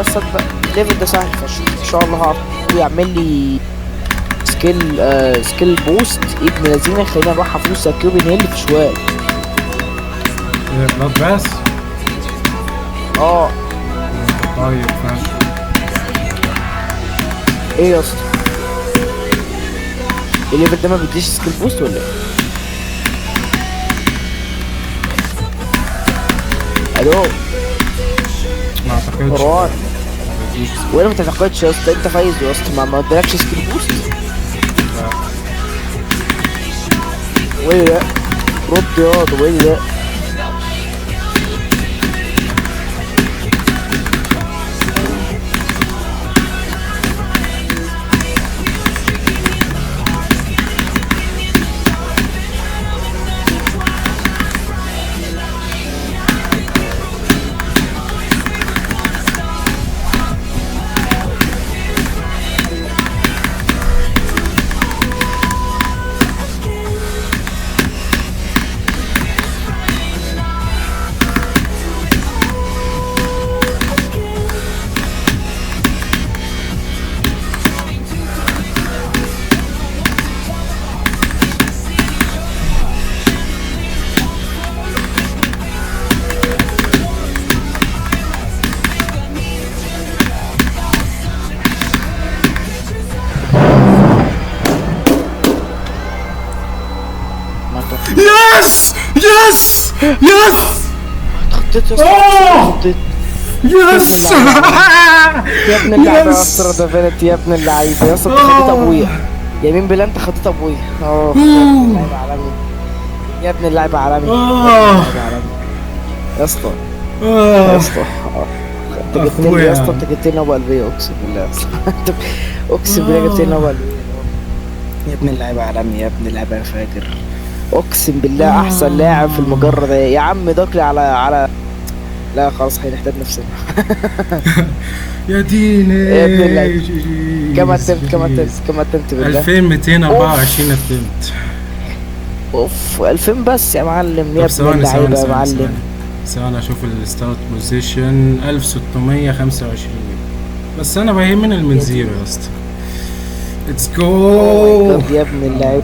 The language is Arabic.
بس صدق الليفل ده سهل فشخ ان شاء الله هعرف يعمل لي سكيل بوست ابن لذينه خلينا نروح فلوس كيوبن هيل في شوال. بلاد باس. اه طيب ماشي. ايه يا اسطى الليفل ده ما بيديش سكيل بوست ولا ايه؟ الو ما اعتقدش. مروان وانا ما تعتقدش يا اسطى انت فايز يا اسطى ما ادالكش سكيل بوست. وين ده؟ رد ياض وين ده؟ يس يس يس خطيت يا اسطى خطيت يس يا ابن اللعيبه يا اسطى دافينت يا ابن اللعيبه يا اسطى انت خديت ابويا يمين بالله انت خديت ابويا. يا ابن اللعيبه عالمي يا اسطى يا اسطى انت جبت لي يا اسطى انت جبت لي ابو قلبي اقسم بالله اقسم بالله جبت لي ابو قلبي يا ابن اللعيبه عالمي يا ابن اللعيبه يا فاجر اقسم بالله احسن لاعب في المجرة ده يا عم دوكلي على لا خلاص هنحتاج نفسنا. يا ديني يا ابن اللعيبه كم اتمت بالله 2224 اتمت. اوف 2000 بس يا معلم يا ابن اللعيبه يا معلم. ثواني اشوف الستارت بوزيشن 1625 بس انا بيهمني المنزيرو يا اسطى. ليتس جو يا ابن اللعيبه